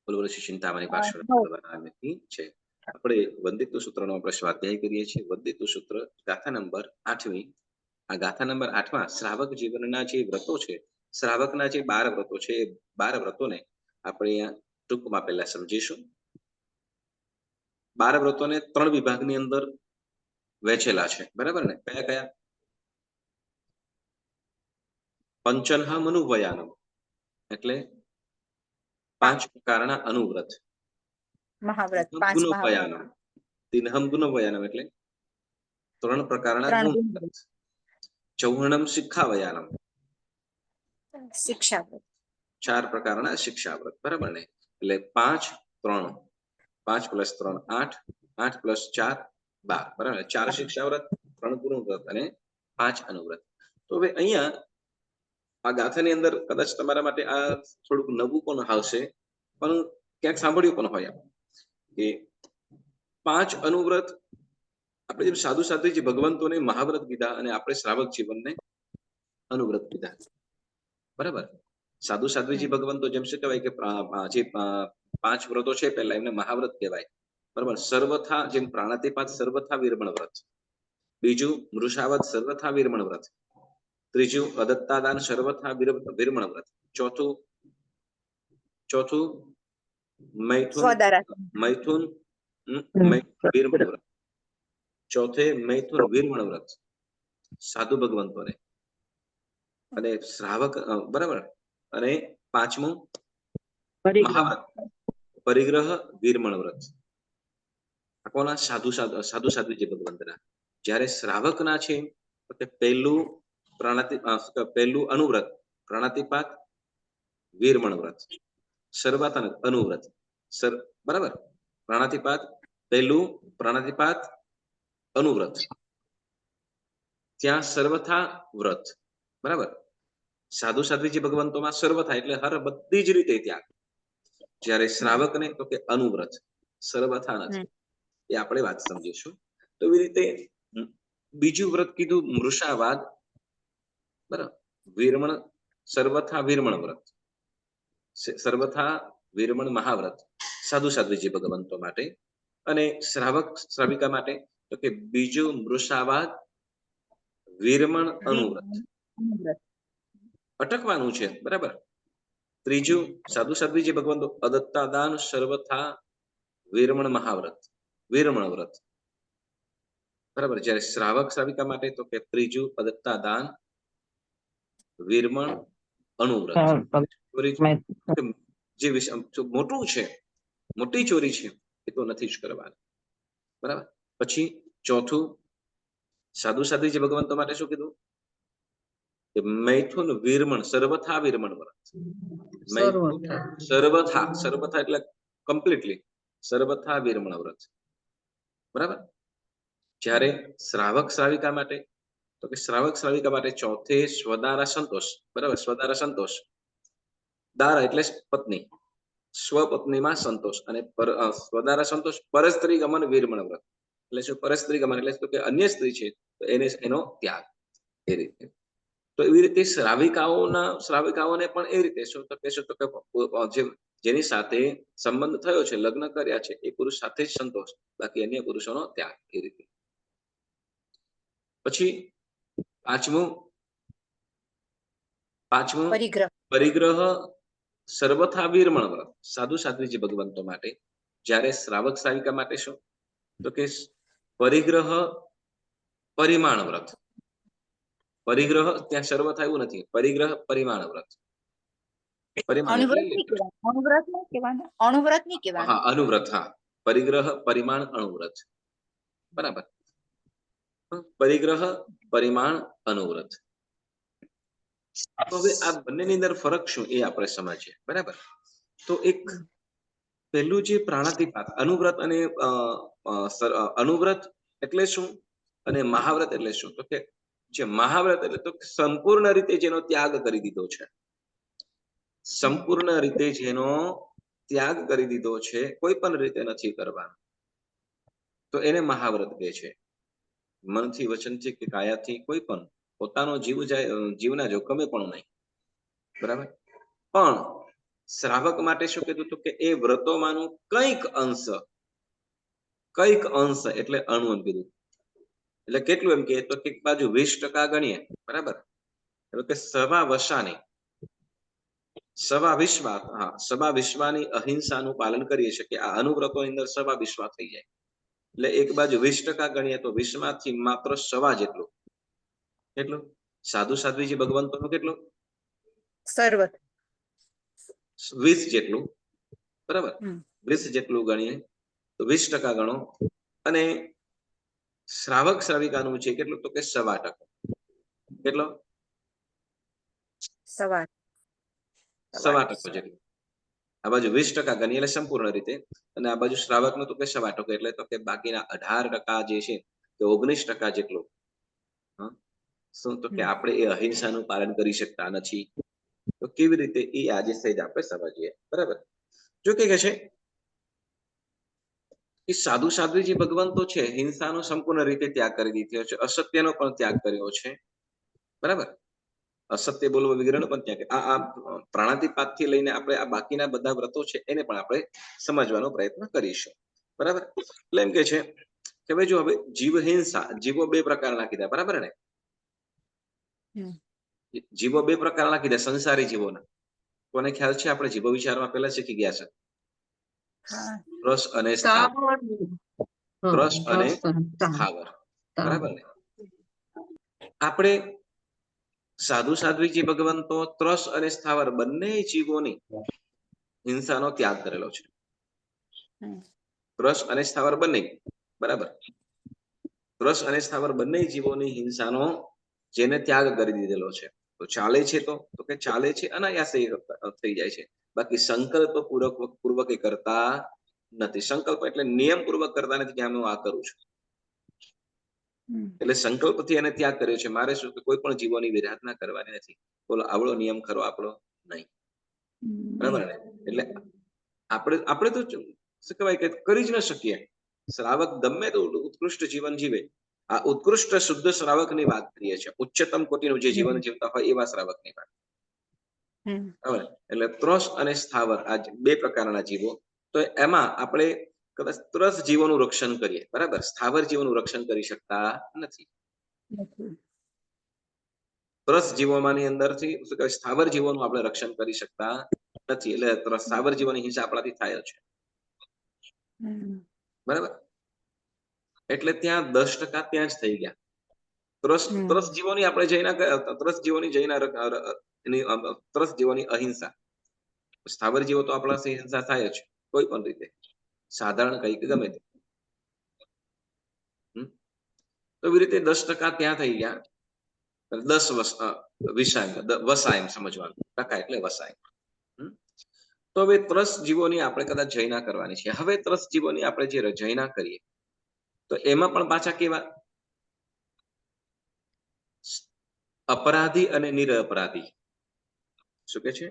બોલો બોલો શ્રી ચિંતામણી પાર્શ્વનાથ 9. ભગવાનની છે. આપણે વંદિત્વ સૂત્રનો આપણે સ્વાધ્યાય કરીએ છીએ. વંદિત્વ સૂત્ર ગાથા નંબર 8મી. આ ગાથા નંબર 8માં શ્રાવક જીવનના જે વ્રતો છે, શ્રાવકના જે 12 વ્રતો છે, એ 12 વ્રતોને આપણે અહીંયા ટૂંકમાં પહેલા સમજીશું. 12 વ્રતોને 3 વિભાગની અંદર વહેંચેલા છે, બરાબર ને? કયા કયા? પંચનહમ અનુવયાનમ એટલે 5 પ્રકારના અનુવ્રત. મહાવ્રત 5 મહાવ્રત ગુણોપયાનમ, તિન્હમ ગુણોપયાનમ એટલે 3 પ્રકારના 3 ગુણવ્રત. ચૌહણમ શિક્ષાવયાનમ શિક્ષાવ્રત 4 પ્રકારના શિક્ષાવ્રત, બરાબર ને? એટલે 5 3 5 + 3 8 8 + 4 12, બરાબર? 4 શિક્ષાવ્રત, 3 ગુણવ્રત અને 5 અનુવ્રત. તો હવે અહીંયા આ ગાથાની અંદર કદાચ તમારા માટે આ થોડુંક નવું પણ આવશે, પણ ક્યાંક સાંભળ્યું પણ હોય કે 5 અનુવ્રત આપણે જેમ સાધુ સાધ્વીજી ભગવંતોને મહાવ્રત કીધા અને આપણે શ્રાવક જીવનને અનુવ્રત કીધા, બરાબર? સાધુ સાધ્વીજી ભગવંતો જેમ શું કહેવાય કે જે 5 વ્રતો છે પહેલા એમને મહાવ્રત કહેવાય, બરાબર? સર્વથા જેમ પ્રાણાતિપાત સર્વથા વિરમણ વ્રત, બીજું મૃષાવત સર્વથા વિરમણ વ્રત, ત્રીજું અદત્તાદાન સર્વથા વિરમણ વ્રત, ચોથું મૈથુન મૈથુન વિરમણ વ્રત, ચોથે મૈથુન વિરમણ વ્રત સાધુ ભગવંતોને અને શ્રાવક, બરાબર? અને 5મું મહાવ્રત પરિગ્રહ વિરમણ વ્રત. આ કોના? સાધુ સાધ્વીજી ભગવંતના. જ્યારે શ્રાવકના છે તો પહેલું પહેલું અનુવ્રત પ્રાણાતિપાત વિરમણ વ્રત, સર્વાત અનુવ્રત, બરાબર? પ્રાણાતિપાત પહેલું પ્રાણાતિપાત અનુવ્રત, ત્યાં સર્વથા વ્રત, બરાબર? સાધુ સાધ્વીજી ભગવંતોમાં સર્વથા એટલે હર બધી જ રીતે ત્યાગ. જ્યારે શ્રાવકને તો કે અનુવ્રત, સર્વથા નથી. એ આપણે વાત સમજીશું. તો એવી રીતે બીજું વ્રત કીધું મૃષાવાદ, બરાબર? વિરમણ સર્વથા વિરમણ વ્રત, સર્વથા વિરમણ મહાવ્રત સાધુ સાધ્વીજી ભગવંતો માટે. અને શ્રાવક શ્રાવિકા માટે તો કે બીજું મૃષાવાદ વિરમણ અનુવ્રત. અટકવાનું છે, બરાબર? ત્રીજું સાધુ સાધ્વીજી ભગવંતો અદત્તાદાન સર્વથા વિરમણ મહાવ્રત, વિરમણ વ્રત, બરાબર? જ્યારે શ્રાવક શ્રાવિકા માટે તો કે ત્રીજું અદત્તાદાન વિરમણ અનુવ્રત. જે મોટું છે, મોટી ચોરી છે, એ તો નથી જ કરવાની, બરાબર? પછી ચોથું સાધુ સાધ્વીજી ભગવંતો માટે શું કીધું? કે મૈથુન વિરમણ સર્વથા વિરમણ વ્રત. સર્વથા એટલે કમ્પ્લીટલી સર્વથા વિરમણ વ્રત, બરાબર? જ્યારે શ્રાવક શ્રાવિકા માટે તો કે શ્રાવક શ્રાવિકા માટે ચોથે સ્વદારા સંતોષ, બરાબર? સ્વદારા સંતોષ, દારા એટલે પત્ની, સ્વપત્નીમાં સંતોષ, અને સ્વદારા સંતોષ પરસ્ત્રી ગમન વિરમણ વ્રત એટલે શું? પરસ્ત્રી ગમન એટલે શું કે અન્ય સ્ત્રી છે તો એનો ત્યાગ. એ રીતે તો એવી રીતે શ્રાવિકાઓને પણ એ રીતે શું તો કહેશો તો કે જેની સાથે સંબંધ થયો છે, લગ્ન કર્યા છે, એ પુરુષ સાથે જ સંતોષ, બાકી અન્ય પુરુષોનો ત્યાગ. એ રીતે પછી પાંચમું પરિગ્રહ સર્વથા વિરમણ વ્રત સાધુ સાધ્વીજી ભગવંતો માટે. જ્યારે શ્રાવક શ્રાવિકા માટે શું તો કે પરિગ્રહ પરિમાણ વ્રત. પરિગ્રહ ત્યાં સર્વથા એવું નથી, પરિગ્રહ પરિમાણ વ્રત. અનુવ્રત, હા, પરિગ્રહ પરિમાણ અણુવ્રત, બરાબર? પરિગ્રહ પરિમાણ અનુવ્રત. તો હવે આ બંનેની અંદર ફરક શું એ આપણે સમજીએ, બરાબર? તો એક પહેલું જે પ્રાણાતિપાત અનુવ્રત અને અનુવ્રત એટલે શું અને મહાવ્રત એટલે શું? તો કે જે મહાવ્રત એટલે તો સંપૂર્ણ રીતે જેનો ત્યાગ કરી દીધો છે, સંપૂર્ણ રીતે જેનો ત્યાગ કરી દીધો છે, કોઈ પણ રીતે નથી કરવાનો, તો એને મહાવ્રત કહે છે. મનથી, વચનથી કે કાયાથી કોઈ પણ પોતાનો જીવના જોખમે પણ નહીં, બરાબર? પણ શ્રાવક માટે શું કીધું હતું કે એ વ્રતોમાંનું કંઈક અંશ એટલે અણુ એમ કીધું. એટલે કેટલું એમ કે તો એક બાજુ 20% ગણીએ, બરાબર, એટલે કે સવા વિશ્વાની અહિંસાનું પાલન કરીએ છીએ કે આ અનુવ્રતોની અંદર સવા વિશ્વા થઈ જાય. એટલે એક બાજુ 20% ગણીએ તો 20 માંથી માત્ર સવા જેટલું, કેટલું સાધુ સાધ્વીજી ભગવંતોનું કેટલું સર્વ 20 જેટલું, બરાબર, હમ. 20 જેટલું ગણીએ તો 20% ગણો. અને શ્રાવક શ્રાવિકાનું છે કેટલું તો કે 1.25%. કેટલો? સવા 1.25% જેટલું. આ બાજુ 20% ગણીએ એટલે સંપૂર્ણ રીતે, અને આ બાજુ શ્રાવકનું તો કે 1.25%, એટલે તો કે બાકીના 18% જે છે તે 19% જેટલું. શું તો કે આપણે એ અહિંસાનું પાલન કરી શકતા નથી. તો કેવી રીતે એ આજે સહેજ આપણે સમજીએ, બરાબર. જો કે છે કે સાધુ સાધ્વીજી ભગવંતો છે હિંસાનો સંપૂર્ણ રીતે ત્યાગ કરી દીધો છે, અસત્યનો પણ ત્યાગ કર્યો છે, બરાબર. અસત્ય બોલવું વગેરેનો પણ ત્યાગ. આ પ્રાણાતિપાતથી લઈને આપણે આ બાકીના બધા વ્રતો છે એને પણ આપણે સમજવાનો પ્રયત્ન કરીશું, બરાબર. એટલે એમ કે છે કે ભાઈ જો હવે જીવ હિંસા, જીવો 2 પ્રકારના કીધા, બરાબર ને. જીવો 2 પ્રકારના કીધા, સંસારી જીવોના. કોને ખ્યાલ છે? આપણે જીવો વિચારમાં પહેલા શીખી ગયા છે. રસ અને સ્થાવર, બરાબર ને. આપણે સાધુ સાધ્વીજી ભગવંતો ત્રસ અને સ્થાવર બંને જીવોની હિંસાનો ત્યાગ કરેલો છે. ત્રસ અને સ્થાવર બંને, બરાબર. ત્રસ અને સ્થાવર બંને જીવોની હિંસાનો જેને ત્યાગ કરી દીધેલો છે. તો ચાલે છે, તો કે ચાલે છે, અનાયાસે થઈ જાય છે. બાકી સંકલ્પ પૂર્વક કરતા નથી. સંકલ્પ એટલે નિયમ પૂર્વક કરતા નથી કે હું આ કરું છું. એટલે સંકલ્પથી એને ત્યાગ કર્યો છે. મારે શું કે કોઈ પણ જીવોની વિરાધના કરવાની નથી. બોલો, આવડો નિયમ ખરો આપણો નહીં, બરાબર ને. એટલે આપણે તો શું કહેવાય કે કરી જ ન શકીએ. શ્રાવક ગમે તો ઉત્કૃષ્ટ જીવન જીવે, આ ઉત્કૃષ્ટ શુદ્ધ શ્રાવકની વાત કરીએ છીએ. ઉચ્ચતમ કોટીનું જે જીવન જીવતા હોય એવા શ્રાવકની વાત, બરાબર. એટલે ત્રસ અને સ્થાવર આ 2 પ્રકારના જીવો. તો એમાં આપણે કદાચ ત્રસ જીવોનું રક્ષણ કરીએ, બરાબર, સ્થાવર જીવોનું રક્ષણ કરી શકતા નથી. ત્રસ જીવોમાંની અંદરથી શું કહેવાય સ્થાવર જીવોનું આપણે રક્ષણ કરી શકતા નથી. એટલે સ્થાવર જીવોની હિંસા આપણાથી થાય છે, બરાબર. એટલે ત્યાં 10% ત્યાં જ થઈ ગયા. ત્રસ જીવોની આપણે ત્રસ જીવોની અહિંસા. સ્થાવર જીવો તો આપણાથી હિંસા થાય જ કોઈ પણ રીતે, સાધારણ કંઈક ગમે તે. તો એવી રીતે 10% ત્યાં થઈ ગયા. 10 વસા એમ સમજવાનું. ટકા એટલે વસા. તો હવે ત્રસ જીવોની આપણે કદાચ જયના કરવાની છે. હવે ત્રસ જીવોની આપણે જે જયના કરીએ તો એમાં પણ પાછા કેવા અપરાધી અને નિરપરાધી. શું કે છે?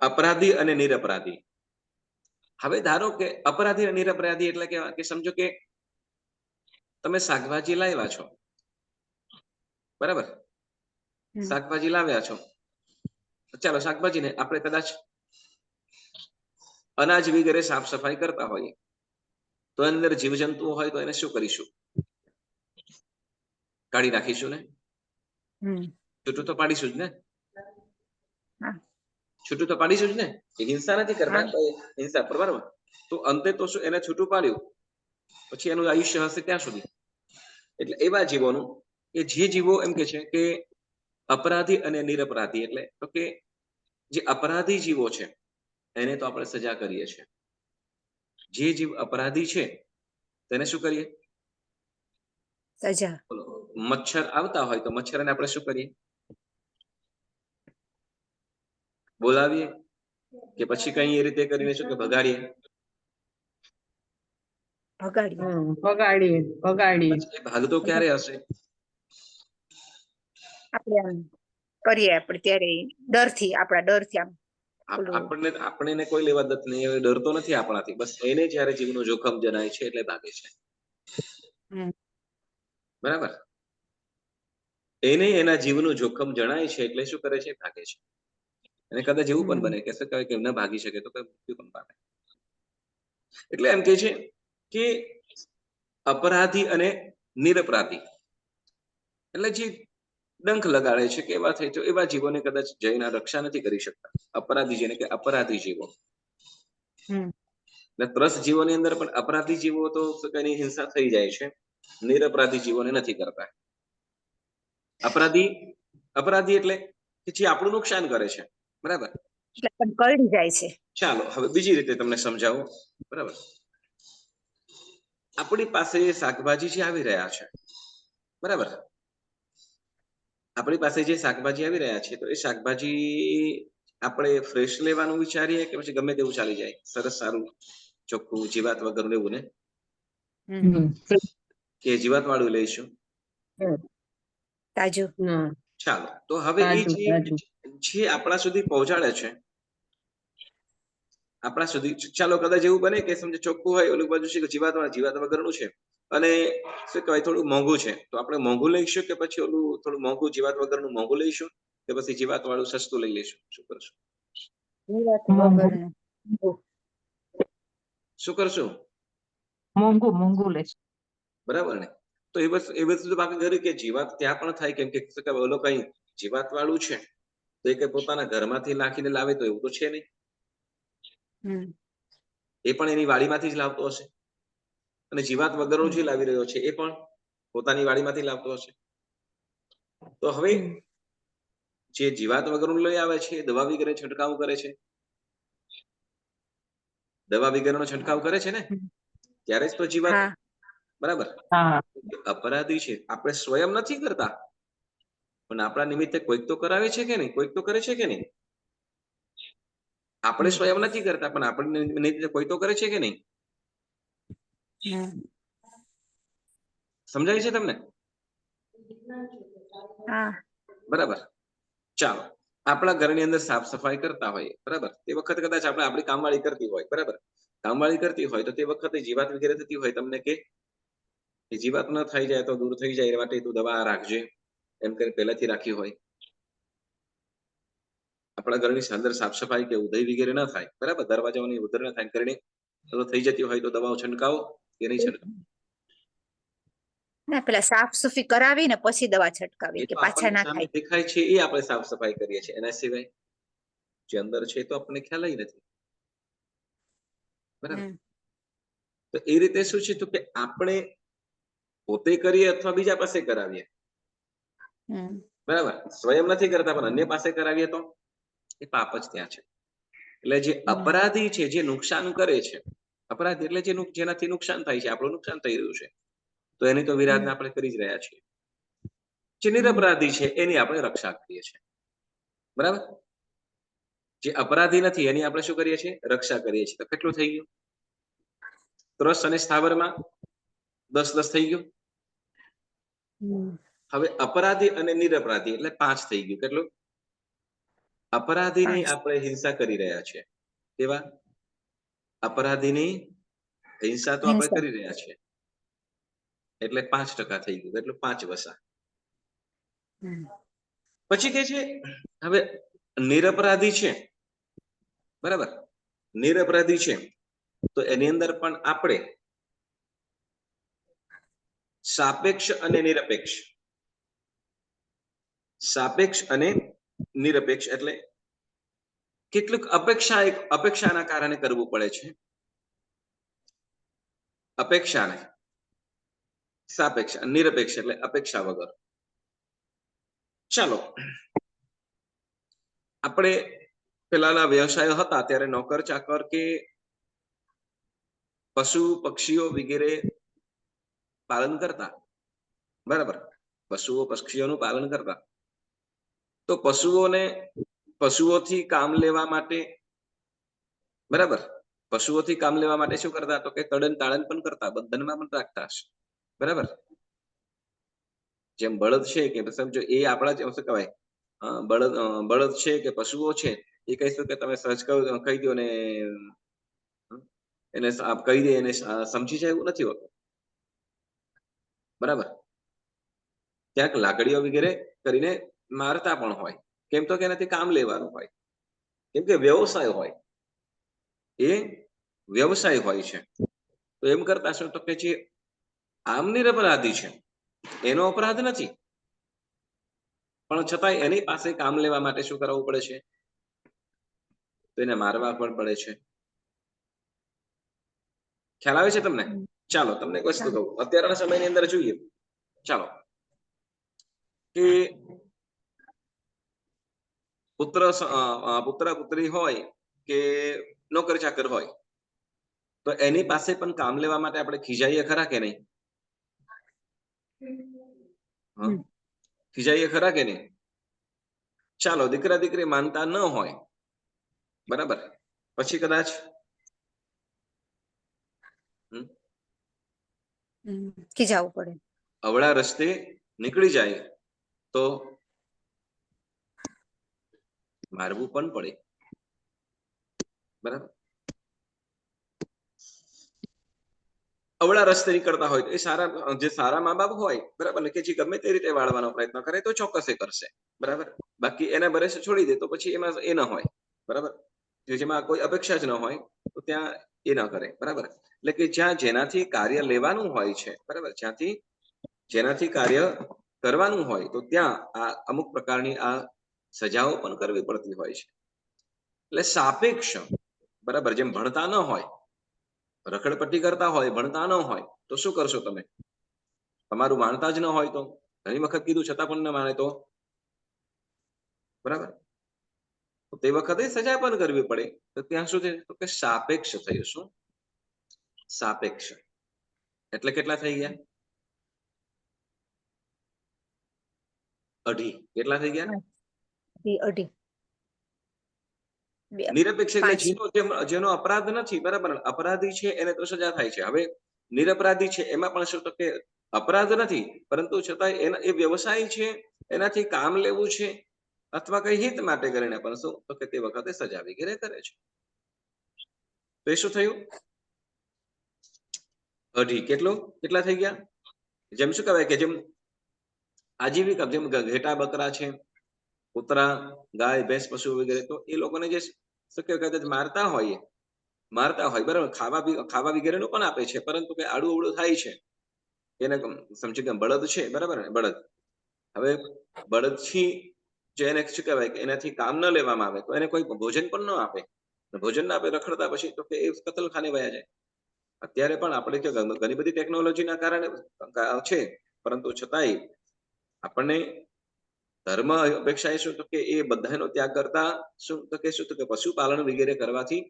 અપરાધી અને નિરપરાધી. હવે ધારો કે અપરાધી અને નિરપરાધી એટલે કે સમજો કે તમે શાકભાજી લાવ્યા છો, બરાબર. શાકભાજી લાવ્યા છો, ચાલો શાકભાજીને આપણે કદાચ અનાજ વગેરે સાફ સફાઈ કરતા હોઈએ તો અંદર જીવજંતુઓ હોય તો એને શું કરીશું? કાઢી નાખીશું ને, છૂટું તો પાડીશું જ ને. છૂટું તો પાડીશું જ ને. એ હિંસા નથી કરતા, હિંસા પર, બરાબર. તો અંતે તો શું એને છૂટું પાડ્યું, પછી એનું આયુષ્ય હશે ત્યાં સુધી. એટલે એવા જીવોનું કે જે જીવો એમ કે છે કે અપરાધી અને નિરપરાધી, એટલે તો કે જે અપરાધી જીવો છે એને તો આપણે સજા કરીએ છીએ. જે જીવ અપરાધી છે તેને શું કરીએ? સજા. મચ્છર આવતા હોય તો મચ્છરને આપણે શું કરીએ? બોલાવીએ કે પછી કઈ એ રીતે કરીને શું કે ભગાડીએ? ભગાડીએ. ભાગતો ક્યારે હશે? આપણે આમ કરીએ આપણે ત્યારે ડરથી, આપણા ડરથી આમ આપણને કોઈ લેવા દત નહીં, એ ડરતો નથી આપણાથી. બસ એને જયારે જીવનું જોખમ જણાય છે એટલે ભાગે છે, બરાબર. એને એના જીવનું જોખમ જણાય છે એટલે શું કરે છે? ભાગે છે. અને કદાચ એવું પણ બને કે શું કહેવાય કે ન ભાગી શકે તો મૃત્યુ પણ પામે. એટલે એમ કે છે કે અપરાધી અને નિરપરાધી એટલે જે ડંખ લગાડે છે કે એવા થઈ તો એવા જીવોને કદાચ જયના રક્ષા નથી કરી શકતા. અપરાધી જેને કે અપરાધી જીવો. એટલે ત્રસ્ત જીવોની અંદર પણ અપરાધી જીવો તો એની હિંસા થઈ જાય છે, નિરપરાધી જીવોને નથી કરતા. અપરાધી એટલે કે જે આપણું નુકસાન કરે છે, બરાબર? એટલે પણ કરડી જાય છે. ચાલો હવે બીજી રીતે તમને સમજાવું, બરાબર? આપણી પાસે શાકભાજી જે આવી રહ્યા છે, બરાબર? આપણી પાસે જે શાકભાજી આવી રહ્યા છે તો એ શાકભાજી આપણે ફ્રેશ લેવાનું વિચારીએ કે પછી ગમે તેવું ચાલી જાય, સરસ સારું ચોખ્ખું જીવાત વગર લેવું ને કે જીવાત વાળું લઈશું? તાજું. ચાલો તો હવે એ જે આપણા સુધી પહોંચાડે છે, આપણા સુધી, ચાલો કદાચ એવું બને કે સમજે ચોખ્ખું હોય, ઓલું બાજુ છે કે જીવાત વગરનું છે અને શું કહેવાય થોડું મોંઘું છે, તો આપણે મોંઘું લઈશું કે પછી ઓલું થોડું મોંઘું જીવાત વગરનું મોંઘું લઈશું કે પછી જીવાત વાળું સસ્તું લઈ લઈશું? શું કરશું? શું કરશું? મોંઘું લેશું. બરાબર ને? તો એ વસ્તુ બાકી કર્યું કે જીવાત ત્યાં પણ થાય, કેમ કે ઓલો કઈ જીવાત વાળું છે તો એ કઈ પોતાના ઘરમાંથી નાખીને લાવે તો એવું તો છે નહીં. એ પણ એની વાડીમાંથી જ લાવતો હશે, અને જીવાત વગરનો જે લાવી રહ્યો છે એ પણ પોતાની વાડીમાંથી લાવતો હશે. તો હવે જે જીવાત વગરનું લઈ આવે છે એ દવા વગેરે છંટકાવ કરે છે, દવા વગેરેનો છંટકાવ કરે છે ને, ત્યારે જ તો જીવાત, બરાબર? અપરાધી છે, આપણે સ્વયં નથી કરતા પણ આપણા નિમિત્તે કોઈક તો કરાવે છે કે નહીં, કોઈક તો કરે છે કે નહીં? આપણે સ્વયં નથી કરતા પણ આપણે નિમિત્તે કોઈ તો કરે છે કે નહીં? સમજાય છે તમને? બરાબર. ચાલો આપણા ઘરની અંદર સાફ સફાઈ કરતા હોય, બરાબર? તે વખતે કદાચ આપણી કામવાળી કરતી હોય, બરાબર? કામવાળી કરતી હોય તો તે વખતે જીવાત વગેરે થતી હોય, તમને કે જીવાત ન થઈ જાય તો દૂર થઈ જાય એ માટે તું દવા રાખજે એમ કરીને પહેલાથી રાખી હોય. આપણા ઘરની અંદર સાફ સફાઈ કે ઉધઈ વગેરે ન થાય, બરાબર? દરવાજાઓની ઉધર ન થાય કરીને થઈ જતી હોય તો દવાઓ છંટકાવો કે નહીં છંટકાવો? ના, પેલા સાફ સફાઈ કરાવી ને પછી દવા છંટકાવી એ કે તો પાછા આપણને ના સામે થાય. દેખાય છે એ આપણે સાફ સફાઈ કરીએ છીએ, એના સિવાય જે અંદર છે તો આપણને ખ્યાલ નથી, બરાબર? તો એ રીતે શું છે તો કે આપણે પોતે કરીએ અથવા બીજા પાસે કરાવીએ, બરાબર? સ્વયં નથી કરતા પણ અન્ય પાસે કરાવીએ તો એ પાપ જ ત્યાં છે. એટલે જે અપરાધી છે, જે નુકસાન કરે છે, અપરાધી એટલે જેનાથી નુકસાન થાય છે, આપણું નુકસાન થઈ રહ્યું છે, તો એની તો વિરાધના આપણે કરી જ રહ્યા છીએ. જે નિરપરાધી છે એની આપણે રક્ષા કરીએ છીએ, બરાબર? જે અપરાધી નથી એની આપણે શું કરીએ છીએ? રક્ષા કરીએ છીએ. તો કેટલું થઈ ગયું? 3 અને સ્થાવરમાં 10 થઈ ગયું. હવે અપરાધી અને નિરપરાધી એટલે 5 થઈ ગયું. કેટલું? અપરાધીની આપણે હિંસા કરી રહ્યા છીએ. કેવા? અપરાધીની હિંસા તો આપણે કરી રહ્યા છીએ એટલે 5% થઈ ગયું. એટલે 5 વસા. પછી કે છે હવે નિરપરાધી છે, બરાબર? નિરપરાધી છે તો એની અંદર પણ આપણે સાપેક્ષ અને નિરપેક્ષ, સાપેક્ષ અને નિરપેક્ષ એટલે કેટલુંક અપેક્ષાના કારણે કરવું પડે છે. અપેક્ષાને સાપેક્ષ, નિરપેક્ષ એટલે અપેક્ષા વગર. ચાલો આપણે પેલાના વ્યવસાયો હતા ત્યારે નોકર ચાકર કે પશુ પક્ષીઓ વગેરે પાલન કરતા, બરાબર? પશુઓ પક્ષીઓનું પાલન કરતા તો પશુઓથી કામ લેવા માટે, બરાબર? પશુઓથી કામ લેવા માટે શું કરતા? તો કે તડન તાળન પણ કરતા, બંધનમાં પણ રાખતા હશે, બરાબર? જેમ બળદ છે કે સમજો એ આપણા શું કહેવાય બળદ છે કે પશુઓ છે એ કહીશું કે તમે સર્ચ કહી દો ને એને કહી દે એને સમજી જાય એવું નથી હોતું, બરાબર? ક્યાંક લાકડીઓ વગેરે કરીને મારતા પણ હોય, કેમ તો કે એનાથી કામ લેવાનું હોય, કેમ કે વ્યવસાય હોય, એ વ્યવસાય હોય છે. તો એમ કરતા શું તો કે જે આમ નિરપરાધી છે એનો અપરાધ નથી, પણ છતાંય એની પાસે કામ લેવા માટે શું કરવું પડે છે? તો એને મારવા પણ પડે છે. ખ્યાલ આવે છે તમને? ચાલો તમને એક વસ્તુ કહું, અત્યારના સમયની અંદર જોઈએ, ચાલો કે પુત્ર પુત્રી હોય કે નોકર ચાકર હોય, તો એની પાસે પણ કામ લેવા માટે આપણે ખીજાઈએ ખરા કે નહીં? ખીજાઈએ ખરા કે નહીં? ચાલો દીકરા દીકરી માનતા ન હોય, બરાબર, પછી કદાચ ખીજાવું પડે, અવળા રસ્તે નીકળી જાય તો મારવું પણ પડે, બરાબર. અવળા રસ્તે નીકળતા હોય તો એ સારા મા બાપ હોય, બરાબર, કે જે ગમે તે રીતે વાળવાનો પ્રયત્ન કરે તો ચોક્કસ એ કરશે, બરાબર. બાકી એના ભરોસે છોડી દે તો પછી એમાં એ ન હોય, બરાબર. જેમાં કોઈ અપેક્ષા જ ન હોય તો ત્યાં એ ન કરે, બરાબર. એટલે કે જ્યાં જેનાથી કાર્ય લેવાનું હોય છે, બરાબર, જેનાથી કાર્ય કરવાનું હોય તો ત્યાં આ અમુક પ્રકારની આ સજાઓ પણ કરવી પડતી હોય છે. એટલે સાપેક્ષ, બરાબર, જેમ ભણતા ન હોય, રખડપટ્ટી કરતા હોય, ભણતા ન હોય તો શું કરશો તમે? તમારું માનતા જ ન હોય તો, ઘણી વખત કીધું છતાં પણ ન માને તો, બરાબર, તો તે વખતે સજા પણ કરવી પડે. તો ત્યાં શું છે તો કે સાપેક્ષ થયું. શું સાપેક્ષ? એટલે કેટલા થઈ ગયા? અઢી. કેટલા થઈ ગયા? અઢી. નિરપેક્ષ એટલે જેનો અપરાધ નથી, બરાબર, અપરાધી છે એને તો સજા થાય છે. હવે નિરપરાધી છે એમાં પણ શું તો કે અપરાધ નથી, પરંતુ છતાંય એ વ્યવસાય છે, એનાથી કામ લેવું છે અથવા કઈ હિત માટે કરીને પણ શું તો કે તે વખતે સજા વગેરે કરે છે. તો એ શું થયું? અઢી. કેટલા થઈ ગયા? જેમ શું કહેવાય કે જેમ આજીવિકા, જેમ ઘેટા બકરા છે, કૂતરા, ગાય, ભેંસ, પશુ વગેરે, તો એ લોકોને જે શું કહેવાય મારતા હોય, બરાબર, ખાવા વગેરેનું પણ આપે છે, પરંતુ કે આડું અવળું થાય છે એને સમજી કે બળદ છે, બરાબર ને, બળદ. હવે બળદથી જે એને શું કહેવાય કે એનાથી કામ ન લેવામાં આવે તો એને કોઈ ભોજન પણ ન આપે, ભોજન ના આપે રખડતા, પછી તો કે એ કતલખાને વયા જાય. અત્યારે પણ આપણે કે ઘણી બધી ટેકનોલોજીના કારણે છે, પરંતુ છતાંય આપણને ધર્મ અપેક્ષા શું તો કે એ બધાનો ત્યાગ કરતા શું તો કે પશુપાલન વગેરે કરવાથી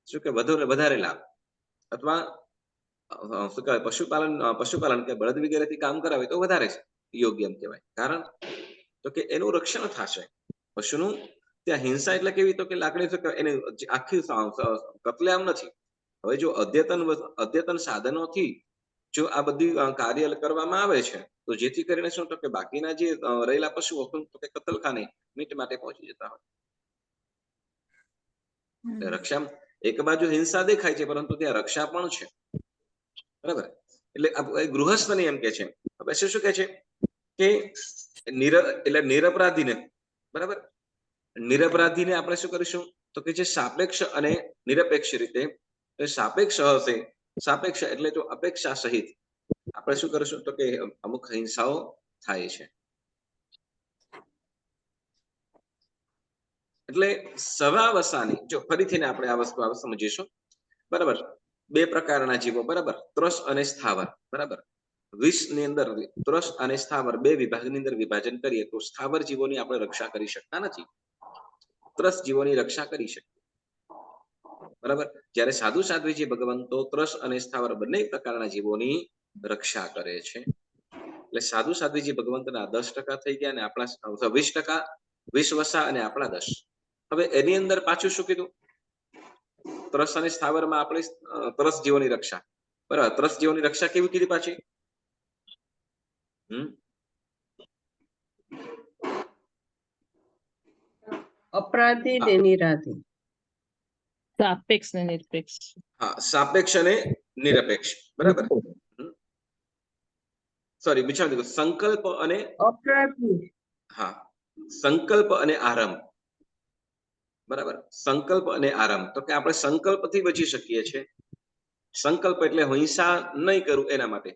શું કે વધારે લાભ, અથવા શું કહેવાય પશુપાલન કે બળદ વગેરેથી કામ કરાવે તો વધારે યોગ્ય એમ કહેવાય. કારણ તો કે એનું રક્ષણ થશે પશુનું. ત્યાં હિંસા એટલે કેવી તો કે લાકડી એને આખી કતલેઆમ નથી. હવે જો અદ્યતન સાધનોથી જો આ બધી કાર્ય કરવામાં આવે છે તો જેથી કરીને શું તો કે બાકીના જે રહેલા પશુઓ તો કે કતલખાને મીટ માટે પહોંચી જતા હોય. રક્ષા એક બાજુ હિંસા દેખાય છે, પરંતુ ત્યાં રક્ષા પણ છે, બરાબર. એટલે ગૃહસ્થને એમ કે છે, હવે શું કે છે કે એટલે નિરપરાધીને, બરાબર, નિરપરાધીને આપણે શું કરીશું તો કે જે સાપેક્ષ અને નિરપેક્ષ રીતે સાપેક્ષ હશે, સાપેક્ષ એટલે તો અપેક્ષા સહિત આપણે શું કરીશું તો કે અમુક હિંસાઓ થાય છે. એટલે સવાવસાની, જો ફરીથી આપણે આ વસ્તુ સમજીશું, બરાબર. બે પ્રકારના જીવો, બરાબર, ત્રસ અને સ્થાવર, બરાબર. વિશ્વની અંદર ત્રસ અને સ્થાવર બે વિભાગની અંદર વિભાજન કરીએ તો સ્થાવર જીવોની આપણે રક્ષા કરી શકતા નથી, ત્રસ જીવોની રક્ષા કરી શકીએ, બરાબર. જ્યારે સાધુ સાધ્વીજી ભગવંતો ત્રસ અને સ્થાવર બંને પ્રકારના જીવોની રક્ષા કરે છે. એટલે સાધુ સાધ્વીજી ભગવંતના 10% થઈ ગયા અને આપણા 20%, 20 વસા અને આપણા 10. હવે એની અંદર પાછું શું કીધું? ત્રસ અને સ્થાવરમાં આપણે ત્રસ જીવોની રક્ષા, બરાબર. ત્રસ જીવોની રક્ષા કેવી કીધી પાછી? અપરાધી ને નિરાધી. સાપેક્ષ ને નિરપેક્ષ. હા, સાપેક્ષ અને નિરપેક્ષ, બરાબર. સોરી, બીજા સંકલ્પ અને અપરાધી. હા, સંકલ્પ અને આરંભ. બરાબર. સંકલ્પ અને આરંભ, તો કે આપણે સંકલ્પથી બચી શકીએ છીએ. સંકલ્પ એટલે હિંસા નહીં કરું એના માટે,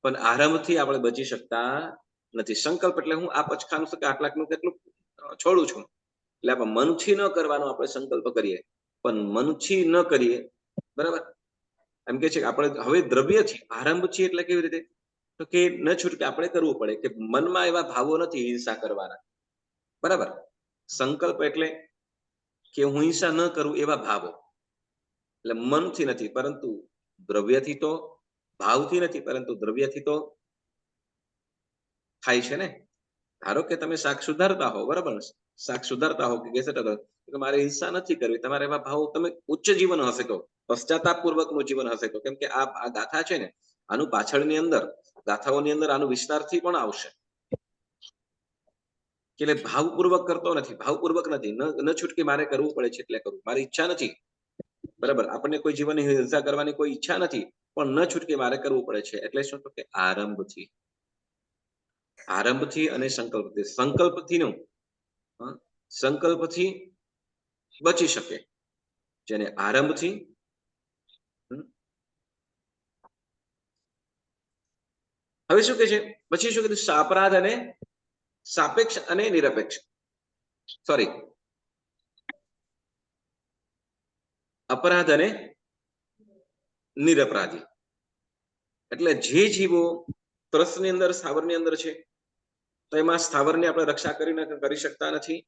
પણ આરંભથી આપણે બચી શકતા નથી. સંકલ્પ એટલે હું આ પચખાનું કે આટલાકનું કેટલું છોડું છું, એટલે આપણે મનથી ન કરવાનો આપણે સંકલ્પ કરીએ, પણ મનથી ન કરીએ. બરાબર. એમ કે છે કે આપણે હવે દ્રવ્યથી આરંભ છીએ, એટલે કેવી રીતે, તો કે ન છૂટકે આપણે કરવું પડે કે મનમાં એવા ભાવો નથી હિંસા કરવાના. બરાબર. સંકલ્પ એટલે કે હું હિંસા ન કરું એવા ભાવો, એટલે મનથી નથી, પરંતુ દ્રવ્યથી તો, ભાવથી નથી, પરંતુ દ્રવ્યથી તો થાય છે ને. ધારો કે તમે શાક સુધારતા હો, બરાબર, શાક સુધારતા હો કે કે મારે હિંસા નથી કરવી, તમારે એવા ભાવ, તમે ઉચ્ચ જીવન હશે તો, પશ્ચાતાપ પૂર્વકનું જીવન હશે તો, કેમ કે આ ગાથા છે ને, આનું પાછળની અંદર ગાથાઓની અંદર આનું વિસ્તારથી પણ આવશે કે એટલે ભાવપૂર્વક કરતો નથી, ભાવપૂર્વક નથી, ન છૂટકે મારે કરવું પડે છે એટલે કરું, મારી ઈચ્છા નથી. બરાબર. આપણને કોઈ જીવનની હિંસા કરવાની કોઈ ઈચ્છા નથી, પણ ન છૂટકે મારે કરવું પડે છે. એટલે શું, તો કે આરંભથી, આરંભથી અને સંકલ્પથી. સંકલ્પથી સંકલ્પથી બચી શકે, જેને આરંભથી. હવે શું કે છે પછી, શું કીધું, અપરાધ અને સાપેક્ષ અને નિરપેક્ષ, સોરી, અપરાધ અને નિરપરાધી. એટલે જે જીવો ત્રસની અંદર, સ્થાવરની અંદર છે, તો એમાં સ્થાવરની આપણે રક્ષા કરી શકતા નથી.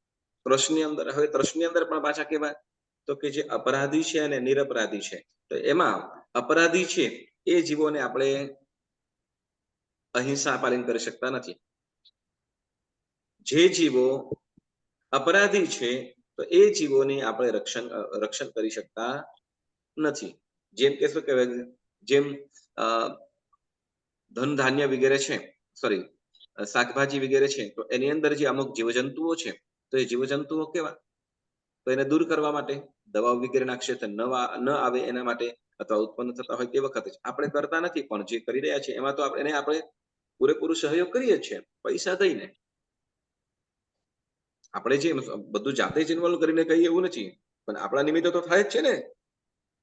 ત્રસની અંદર, હવે ત્રસની અંદર પણ પાછા કેવા, તો કે જે અપરાધી છે અને નિરપરાધી છે, તો એમાં અપરાધી છે એ જીવોને આપણે અહિંસા પાલન કરી શકતા નથી. જે જીવો અપરાધી છે, તો એ જીવોને આપણે રક્ષણ કરી શકતા નથી. જેમ કે શું કહેવાય, જેમ ધન ધાન્ય વગેરે છે, સોરી, શાકભાજી વગેરે છે, તો એની અંદર જે અમુક જીવજંતુઓ છે, તો એ જીવજંતુઓ કેવા, તો એને દૂર કરવા માટે દવાઓ વગેરે નાખશે, તો ન આવે એના માટે, અથવા ઉત્પન્ન થતા હોય તે વખતે આપણે કરતા નથી, પણ જે કરી રહ્યા છે એમાં તો એને આપણે પૂરેપૂરો સહયોગ કરીએ છીએ પૈસા દઈને. આપણે જે બધું જાતે જ ઇન્વોલ્વ કરીને કહીએ એવું નથી, પણ આપણા નિમિત્તે તો થાય જ છે ને,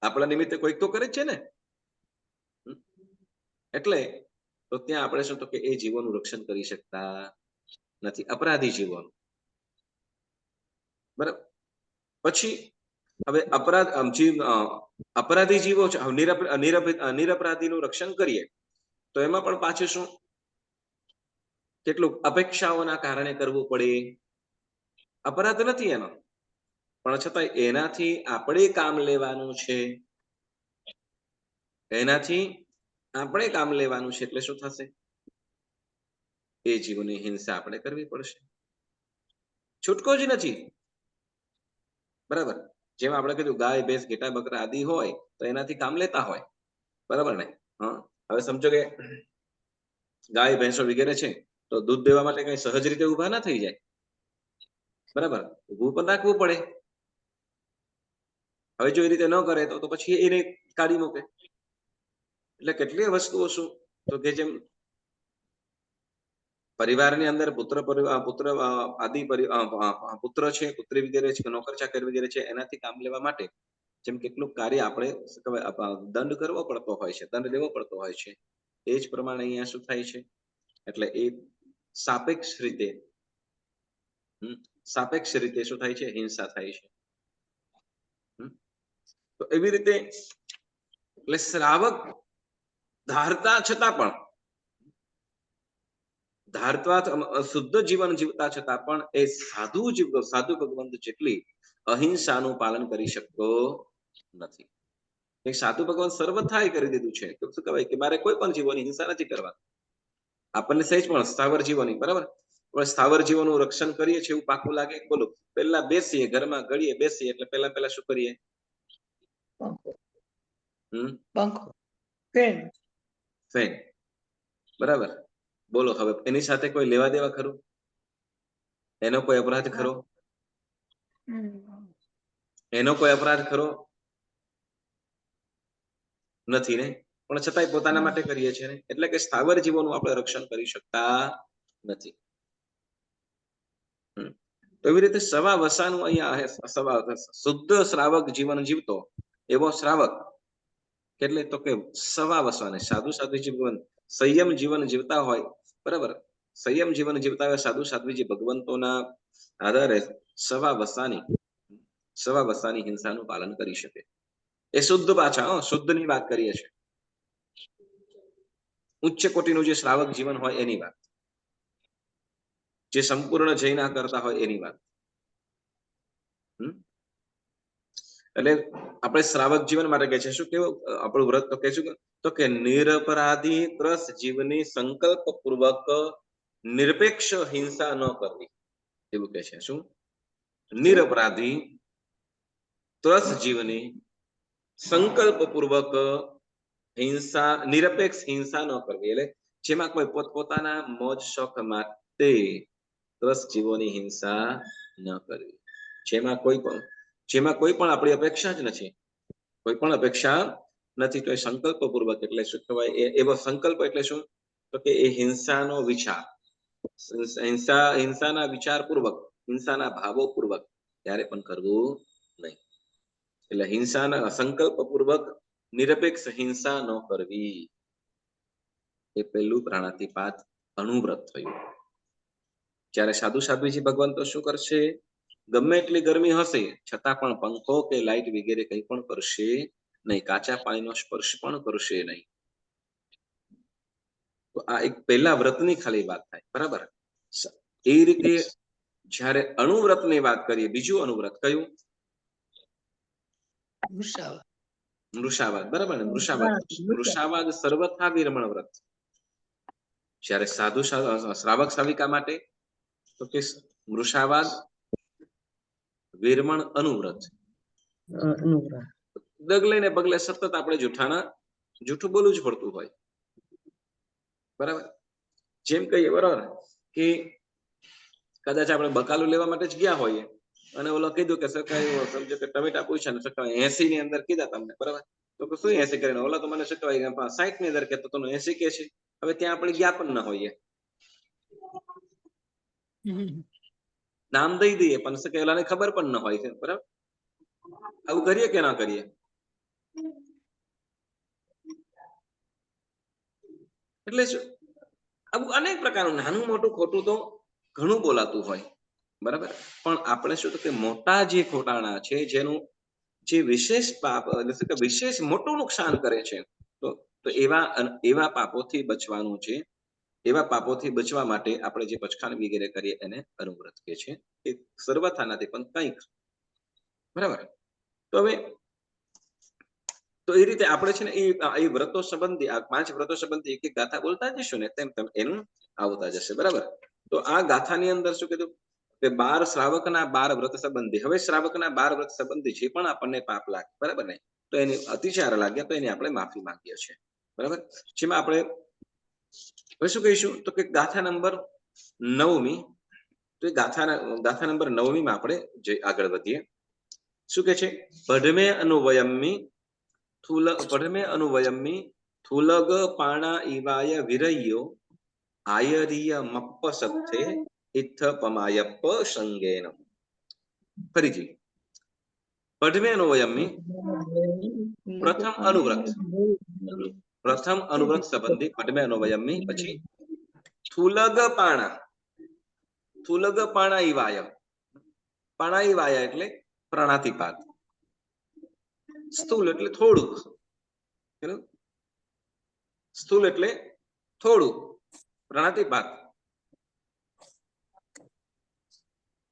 આપણા નિમિત્તે કોઈક તો કરે જ છે ને. એટલે તો ત્યાં આપણે શું, તો કે એ જીવોનું રક્ષણ કરી શકતા નથી, અપરાધી જીવોનું. બરાબર. પછી હવે અપરાધી જીવો છે, નિરપરાધીનું રક્ષણ કરીએ, તો એમાં પણ પાછું શું, કેટલુંક અપેક્ષાઓના કારણે કરવું પડે. અપરાધ નથી એનો, પણ છતાં એનાથી આપણે કામ લેવાનું છે, એનાથી આપણે કામ લેવાનું છે, એટલે શું થશે, એ જીવની હિંસા આપણે કરવી પડશે, છૂટકો જ નથી. બરાબર. જેમ આપણે કીધું, ગાય, ભેંસ, ઘેટા, બકરા આદિ હોય, તો એનાથી કામ લેતા હોય. બરાબર ને. હવે સમજો કે ગાય, ભેંસો વગેરે છે, તો દૂધ દેવા માટે કઈ સહજ રીતે ઉભા ના થઈ જાય. બરાબર. ઉભું પણ રાખવું પડે. હવે જો એ રીતે ન કરે તો પછી એને કાઢી મૂકે. એટલે કેટલીય વસ્તુઓ શું, તો કે જેમ પરિવારની અંદર પુત્ર આદિ પુત્ર છે, પુત્રી વગેરે છે, નોકર ચાકર વગેરે છે, એનાથી કામ લેવા માટે જેમ કેટલું કાર્ય આપણે દંડ કરવો પડતો હોય છે, દંડ લેવો પડતો હોય છે, એ જ પ્રમાણે અહીંયા શું થાય છે, એટલે એ સાપેક્ષ રીતે શું થાય છે, હિંસા થાય છે. તો એવી રીતે એટલે શ્રાવક ધારતા છતાં પણ, શુદ્ધ જીવન જીવતા છતાં પણ એ સાધુ ભગવંત જેટલી અહિંસાનું પાલન કરી શકતો નથી. એક સાધુ ભગવાન સર્વથાય કરી દીધું છે, તો શું કહેવાય કે મારે કોઈ પણ જીવોની હિંસા નથી કરવા. આપણને સહેજ પણ સ્થાવર જીવોની, બરાબર, સ્થાવર જીવોનું રક્ષણ કરીએ છીએ એવું પાકું લાગે. બોલો, પહેલા બેસીએ ઘરમાં, ઘડીએ બેસીએ એટલે પહેલા શું કરીએ, ફેન. બરાબર. બોલો, હવે એની સાથે કોઈ લેવા દેવા ખરું? એનો કોઈ અપરાધ ખરો? એનો કોઈ અપરાધ ખરો નથી ને, પણ છતાંય પોતાના માટે કરીએ છીએ ને. એટલે કે સ્થાવર જીવોનું આપણે રક્ષણ કરી શકતા નથી. તો એવી રીતે સવા વસાનું અહીંયા શુદ્ધ શ્રાવક જીવન જીવતો એવો શ્રાવક એટલે તો કે સવા વસાને સાધુ સાધ્વીજી ભગવાન સંયમ જીવન જીવતા હોય, બરાબર, સંયમ જીવન જીવતા હોય સાધુ સાધ્વીજી ભગવંતોના આધારે સવા વસાની હિંસાનું પાલન કરી શકે. એ શુદ્ધ પાછા શુદ્ધની વાત કરીએ છીએ. ઉચ્ચ કોટીનું જે શ્રાવક જીવન હોય એની વાત, જે સંપૂર્ણ જૈના કરતા હોય એની વાત. એટલે આપણે શ્રાવક જીવન માટે કહે છે શું કેવું આપણું વ્રત તો કહેશું તો કે નિરપરાધી ત્રસ જીવની સંકલ્પ પૂર્વક નિરપેક્ષ હિંસા ન કરવી, એવું કહે છે. શું? નિરપરાધી ત્રસ જીવની સંકલ્પ પૂર્વક હિંસા, નિરપેક્ષ હિંસા ન કરવી, એટલે જેમાં કોઈ પોતપોતાના મોજ શોખ માટે ત્રસ જીવોની હિંસા ન કરવી, જેમાં કોઈ પણ આપણી અપેક્ષા જ નથી, કોઈ પણ અપેક્ષા નથી, તો એ સંકલ્પ પૂર્વક એટલે શું કહેવાય, એવો સંકલ્પ એટલે શું તો કે એ હિંસાનો વિચાર, હિંસાના વિચાર પૂર્વક, હિંસાના ભાવો પૂર્વક ત્યારે પણ કરવું નહીં. એટલે હિંસાના સંકલ્પ પૂર્વક નિરપેક્ષ હિંસા ન કરવી, એ પહેલું પ્રાણાતિપાત અણુવ્રત થયું. જ્યારે સાધુ સાધ્વીજી ભગવાન તો શું કરશે, ગમે એટલી ગરમી હશે છતાં પણ પંખો કે લાઈટ વગેરે કંઈ પણ કરશે નહીં, કાચા પાણીનો સ્પર્શ પણ કરશે નહીં. તો આ એક પહેલા વ્રતની ખાલી વાત થાય, બરાબર. એ રીતે જ્યારે અણુવ્રતની વાત કરીએ, બીજું અણુવ્રત કયું? મૃષાવાદ, બરાબર ને. મૃષાવાદ સર્વથા વિરમણ વ્રત. જ્યારે સાધુ શ્રાવક શ્રાવિકા માટે તો કે મૃષાવાદ વિરમણ અનુવ્રત. ડગલે ને પગલે સતત આપણે જૂઠું બોલવું જ પડતું હોય, બરાબર. જેમ કહીએ, બરાબર, કે કદાચ આપણે બકાલું લેવા માટે જ ગયા હોઈએ અને ઓલો કીધું કે સરકારી સમજો કે ટમેટા પૂછ્યા ને સરકાર 80 ની અંદર કીધા તમને, બરાબર, તો શું 80 કરીને ઓલા તો મને શું કહેવાય 60 ની અંદર કહેતો તો 80 કે છે. હવે ત્યાં આપણે ગયા પણ ન હોઈએ, નામ દઈ દઈએ પણ શું કે ઓલાને ખબર પણ ન હોય, બરાબર. આવું કરીએ કે ના કરીએ? એટલે આવું અનેક પ્રકારનું નાનું મોટું ખોટું તો ઘણું બોલાતું હોય, બરાબર. પણ આપણે શું તો કે મોટા જે ખોટાણા છે, જેનું જે વિશેષ પાપ એટલે કે વિશેષ મોટું નુકસાન કરે છે, તો એવા પાપોથી બચવાનું છે. એવા પાપોથી બચવા માટે આપણે જે પચખાન વગેરે કરીએ એને અનુવ્રત કહે છે. એ સર્વથા નથી પણ કંઈક, બરાબર. તો હવે તો એ રીતે આપણે છે ને એ વ્રતો સંબંધી આ 5 વ્રતો સંબંધી એક એક ગાથા બોલતા જઈશું ને તેમ એનું આવતા જશે, બરાબર. તો આ ગાથાની અંદર શું કીધું કે 12 શ્રાવકના 12 વ્રત સંબંધી. હવે શ્રાવકના 12 વ્રત સંબંધી જે પણ આપણને પાપ લાગે, બરાબર ને, તો એની અતિચાર લાગ્યા તો એની આપણે માફી માંગીએ છીએ, બરાબર. જેમાં આપણે હવે શું કહીશું તો કે ગાથા નંબર 9મી. તો એ ગાથા નંબર 9મી માં આપણે જે આગળ વધીએ. શું કે છે? પઢમે અનુવયમ્મી થુલગ પાણા ઈવાય વિરય્યો આયરીય મપ્પ સત્થે ઇત્થ પમાયપ્પ સંગેન. ફરીથી પઢમે અનુવયમ્મી પ્રથમ અનુવ્રત સંબંધી પઢમે અનુવયમ્મી. પછી થુલગ પાણા ઈવાય. પાણા ઈવાય એટલે પ્રાણાતિપાત. સ્થૂલ એટલે થોડુંક, સ્થૂલ એટલે થોડુંક, પ્રાણાતિપાત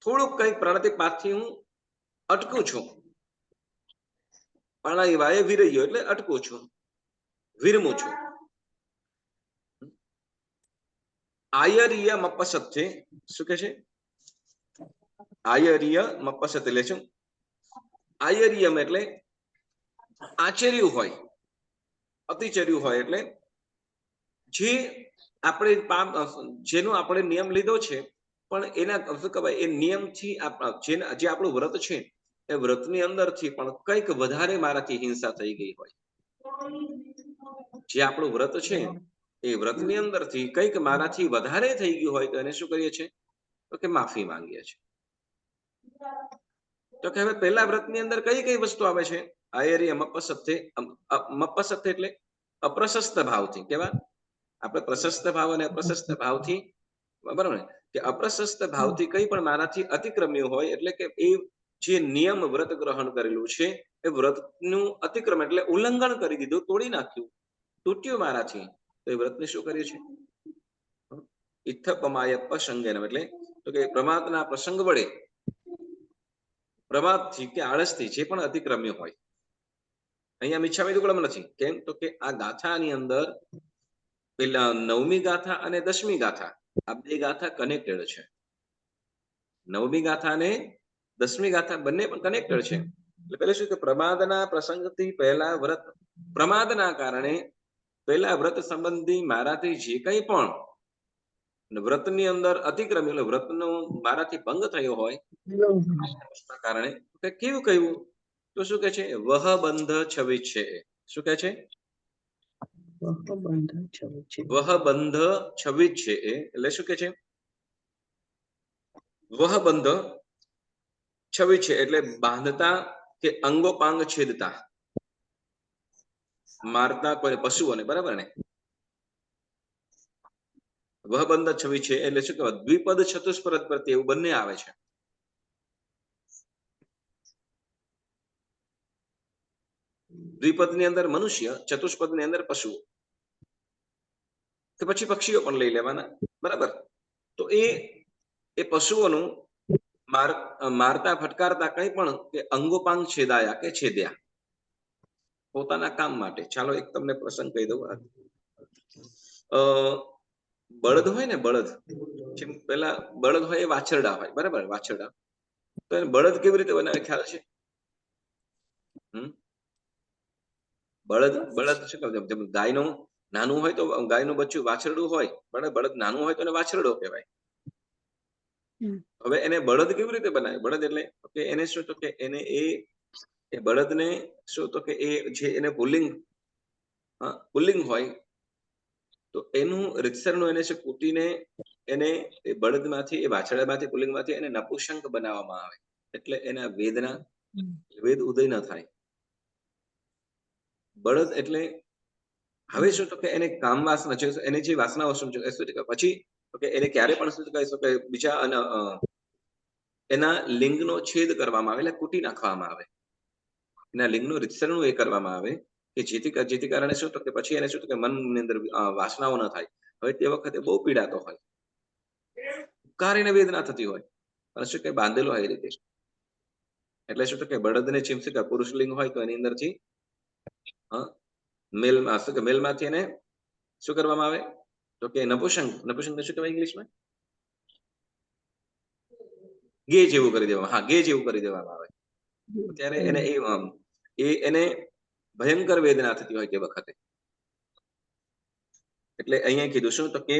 થોડુંક કંઈક પ્રાણાતિપાત થી હું અટકું છું. પાણાઈવાય વિરહ્યો એટલે અટકું છું, વિરમું છું. આયરીય મપસત છે. શું કે છે? આયરીય મપસત એટલે શું? આયરિયમ એટલે આચર્યું હોય, અતિચર્યું હોય, એટલે જે આપણે જેનો આપણે નિયમ લીધો છે પણ એના શું કહેવાય એ નિયમથી જે આપણું વ્રત છે એ વ્રતની અંદરથી પણ કંઈક વધારે મારાથી હિંસા થઈ ગઈ હોય. જે આપણું વ્રત છે એ વ્રતની અંદરથી કંઈક મારાથી વધારે થઈ ગયું હોય તો એને શું કરીએ છીએ તો કે માફી માંગીએ છીએ. તો કે હવે પહેલા વ્રતની અંદર કઈ કઈ વસ્તુ આવે છે? આયરી મપસથે મપસથે એટલે અપ્રશસ્ત ભાવથી. કેવા? આપણે પ્રશસ્ત ભાવ અને અપ્રશસ્ત ભાવથી, બરાબર ને, કે અપ્રશસ્ત ભાવથી કઈ પણ મારાથી અતિક્રમ્યું હોય એટલે કે એ જે નિયમ વ્રત ગ્રહણ કરેલું છે એ વ્રતનું અતિક્રમણ એટલે ઉલ્લંઘન કરી દીધું, તોડી નાખ્યું, તૂટ્યું મારાથી, તો એ વ્રતને શું કર્યું છે? ઇથપમાયપ્પ સંજ્ઞાન એટલે તો કે પ્રમાદના પ્રસંગ વડે, પ્રમાદથી કે આળસથી જે પણ અતિક્રમ્યું હોય. અહીંયા મિચ્છામિ દુક્કડમ નથી. કેમ? તો કે આ ગાથાની અંદર પેલા 9મી ગાથા અને 10મી ગાથા, આ બે ગાથા કનેક્ટેડ છે. 9મી ગાથા અને 10મી ગાથા બંને પણ કનેક્ટેડ છે. એટલે પહેલા શું કે પ્રમાદના પ્રસંગથી પહેલા વ્રત, પ્રમાદના કારણે પહેલા વ્રત સંબંધી મારાથી જે કંઈ પણ વ્રતની અંદર અતિક્રમ્યું એટલે વ્રતનો મારાથી ભંગ થયો હોય કારણે કેવું કહ્યું? તો શું કે છે? વહ બંધ છવિ છે. શું કે છે? વહ બંધ છવિ છે. એટલે શું કે છે? વહ બંધ છવિ છે એટલે બાંધતા કે અંગોપાંગ છેદતા, મારતા કોઈ પશુઓને, બરાબર ને? વહ બંધ છવિ છે એટલે શું કહેવાય? દ્વિપદ ચતુષ્પદ પ્રત્યે એવું બંને આવે છે. દ્વિપદની અંદર મનુષ્ય, ચતુષ્પદની અંદર પશુઓ, તો પછી પક્ષીઓ પણ લઈ લેવાના, બરાબર? તો એ પશુઓનું મારતા ફટકારતા કંઈ પણ કે અંગોપાંગ છેદાયા કે છેદ્યા પોતાના કામ માટે. ચાલો એક તમને પ્રસંગ કહી દઉં. બળદ હોય ને, બળદ, જેમ પેલા બળદ હોય એ વાછરડા હોય, બરાબર? વાછરડા, તો એને બળદ કેવી રીતે બનાવે ખ્યાલ છે? બળદ શું કહે? જેમ ગાયનું નાનું હોય તો ગાયનું બચ્ચું વાછરડું હોય, બરાબર? બળદ નાનું હોય તો એને વાછરડો કહેવાય. હવે એને બળદ કેવી રીતે બનાવે? બળદ એટલે કે એને શું, તો કે એને એ બળદને શું, તો કે એ જે એને પુલ્લિંગ હોય તો એનું રીતસરનું એને શું કૂટીને એને એ બળદમાંથી, એ વાછરડામાંથી, પુલ્લિંગમાંથી એને નપુંસક બનાવવામાં આવે. એટલે એના વેદ ઉદય ન થાય. બળદ એટલે હવે શું, તો કે એને કામ વાસના છે, એને જે વાસનાઓ શું છે પછી તો કે એને ક્યારે પણ શું કહી શકે? બીજા એના લિંગનો છેદ કરવામાં આવે, એટલે કૂટી નાખવામાં આવે. એના લિંગનું રીતસરનું એ કરવામાં આવે કે જેથી કારણે શું, તો કે પછી એને શું, તો કે મનની અંદર વાસનાઓ ન થાય. હવે તે વખતે બહુ પીડાતો હોય, ઉકારીને વેદના થતી હોય, પણ શું કે બાંધેલો હોય એ રીતે. એટલે શું, તો કે બળદને ચીમસે કે પુરુષ લિંગ હોય તો એની અંદરથી મેલમાં શું કે મેલમાંથી એને શું કરવામાં આવે? તો કે નપુંસક શું કહેવાય ઇંગ્લિશમાં? ગે જેવું કરી દેવામાં. હા, ગે જેવું કરી દેવામાં આવે. ત્યારે એને એને ભયંકર વેદના થતી હોય તે વખતે. એટલે અહીંયા કીધું શું, તો કે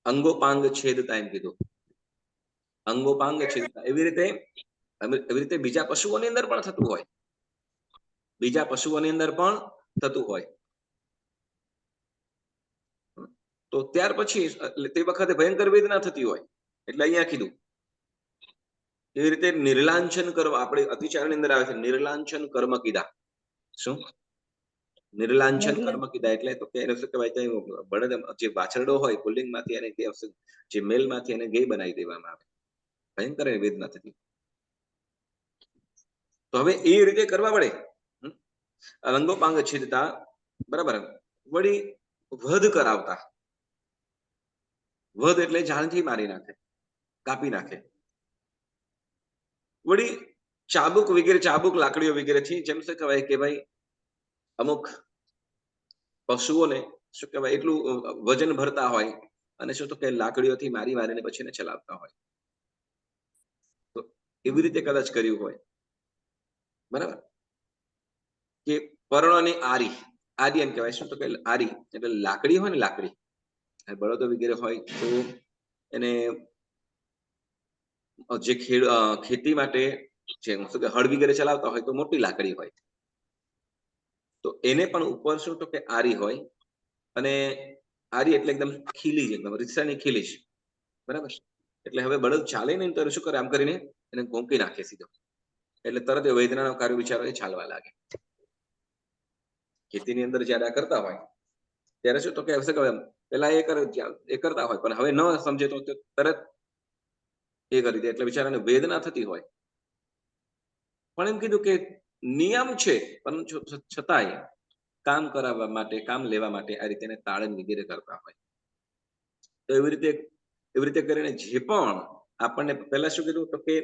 અંગોપાંગ છેદતા એમ કીધું. અંગોપાંગ છેદતા એવી રીતે બીજા પશુઓની અંદર પણ થતું હોય. બીજા પશુઓની અંદર પણ થતું હોય. તો ત્યાર પછી તે વખતે ભયંકર વેદના થતી હોય. એટલે અહીંયા કીધું એવી રીતે નિર્લાંછન કરવા, આપણે અતિચારની અંદર આવે છે નિર્લાંછન કર્મ કીધા. શું? નિર્લાંછન કર્મ કીધા એટલે તો કે એને શું કહેવાય? બળદ જે વાછરડો હોય પુલ્લિંગમાંથી એને જે મેલમાંથી એને ગે બનાવી દેવામાં આવે. ભયંકર વેદના થતી. તો હવે એ રીતે કરવા વડે અંગોપાંગ છેદતા, બરાબર, વળી વધ કરાવતા. વધ એટલે જાનથી મારી નાખે, કાપી નાખે. વળી ચાબુક વગેરે, ચાબુક લાકડીઓ વગેરેથી, જેમ શું કહેવાય કે ભાઈ અમુક પશુઓને શું કહેવાય એટલું વજન ભરતા હોય અને શું, તો કે લાકડીઓથી મારીને પછી એને ચલાવતા હોય. તો એવી રીતે કદાચ કર્યું હોય, બરાબર? કે પર્ણની આરી, આરી એમ કહેવાય. શું, તો કે આરી એટલે લાકડી હોય ને, લાકડી બળદો વગેરે હોય તો એને જે ખેતી માટે શું કે હળ વગેરે ચલાવતા હોય તો મોટી લાકડી હોય, તો એને પણ ઉપર શું, તો કે આરી હોય. અને આરી એટલે એકદમ ખીલી, એકદમ રીસાની ખીલી છે, બરાબર? એટલે હવે બળદ ચાલે નહીં તો શું કરે? આમ કરીને એને ગોંકી નાખે સીધો. એટલે તરત એ વેદનાનો કાર્ય વિચારો એ ચાલવા લાગે. ખેતીની અંદર જયારે આ કરતા હોય ત્યારે શું તો કે પેલા એ કરતા હોય પણ હવે ન સમજે તો તરત એ કરી દે એટલે બિચારાને વેદના થતી હોય. પણ એમ કીધું કે નિયમ છે પરંતુ છતાંય કામ કરાવવા માટે, કામ લેવા માટે આ રીતે તાળન વગેરે કરતા હોય. તો એવી રીતે કરીને જે પણ આપણને પહેલા શું કીધું તો કે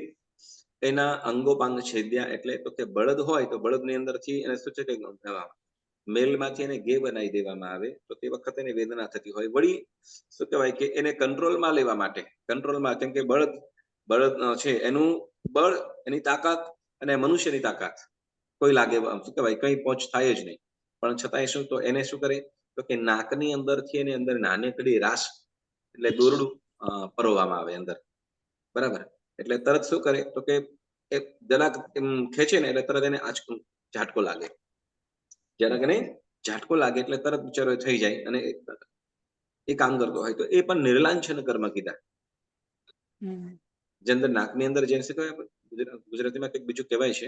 એના અંગોપાંગ છેદ્યા, એટલે તો કે બળદ હોય તો બળદની અંદરથી એને શું છે કે મેલમાંથી એને ગે બનાવી દેવામાં આવે તો તે વખતે એને વેદના થતી હોય. વળી શું કહેવાય કે એને કંટ્રોલમાં લેવા માટે, કંટ્રોલમાં, કેમ કે બળદ છે એનું બળ, એની તાકાત અને મનુષ્યની તાકાત કોઈ લાગે શું કહેવાય કઈ પહોંચ થાય જ નહીં. પણ છતાંય શું તો એને શું કરે તો કે નાકની અંદરથી એની અંદર નાનકડી રાસ એટલે દોરડું પરોવવામાં આવે અંદર, બરાબર. એટલે તરત શું કરે તો કે એ જરાક એમ ખેંચે ને એટલે તરત એને ઝાટકો લાગે. જરાક એને ઝાટકો લાગે એટલે તરત બિચારો થઈ જાય અને એ કામ કરતો હોય તો એ પણ નિર્લાંછન કર્મ કીધા. જે અંદર નાકની અંદર જે શું કહેવાય ગુજરાતીમાં કંઈક બીજું કહેવાય છે,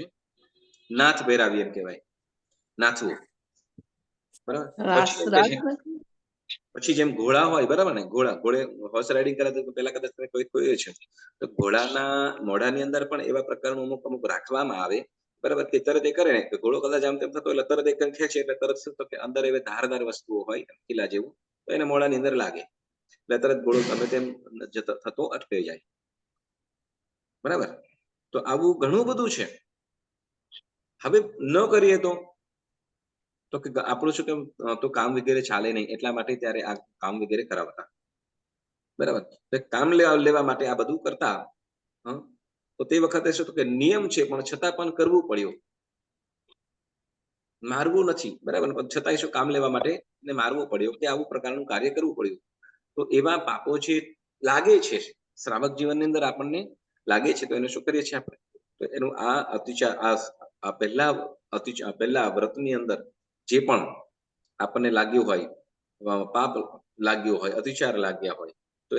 નાથ પહેરાવી એમ કહેવાય, નાથવું, બરાબર. પછી જેમ ઘોડા હોય, બરાબર ને, ઘોડે હોર્સ રાઇડિંગ કરે તો પેલા કદાચ તમે કોઈ છે તો ઘોડાના મોઢાની અંદર પણ એવા પ્રકારનું અમુક રાખવામાં આવે, બરાબર, કે તરત એ કરે ને કે ઘોડો કદાચ આમ તેમ થતો એટલે તરત એક ખેંચે એટલે તરત શું તો કે અંદર એવી ધારદાર વસ્તુઓ હોય કિલ્લા જેવું તો એને મોઢાની અંદર લાગે એટલે તરત ઘોડો ગમે તેમ થતો અટકાઈ જાય, બરાબર. તો આવું ઘણું બધું છે. હવે ન કરીએ તો કે આપણું શું કેમ તો કામ વગેરે ચાલે નહીં, એટલા માટે ત્યારે આ કામ વગેરે કરાવતા, બરાબર. કામ લેવા માટે આ બધું કરતા. તો તે વખતે શું કે નિયમ છે પણ છતાં પણ કરવું પડ્યું, મારવું નથી, બરાબર, પણ છતાંય શું કામ લેવા માટે ને મારવું પડ્યું કે આવું પ્રકારનું કાર્ય કરવું પડ્યું. તો એવા પાપો છે લાગે છે શ્રાવક જીવનની અંદર આપણને લાગે છે, તો એને શું કરીએ છીએ આપણે તો એનું આ અતિચાર, આ પહેલા વ્રતની અંદર જે પણ આપણને લાગ્યું હોય, પાપ લાગ્યું હોય, અતિચાર લાગ્યા હોય તો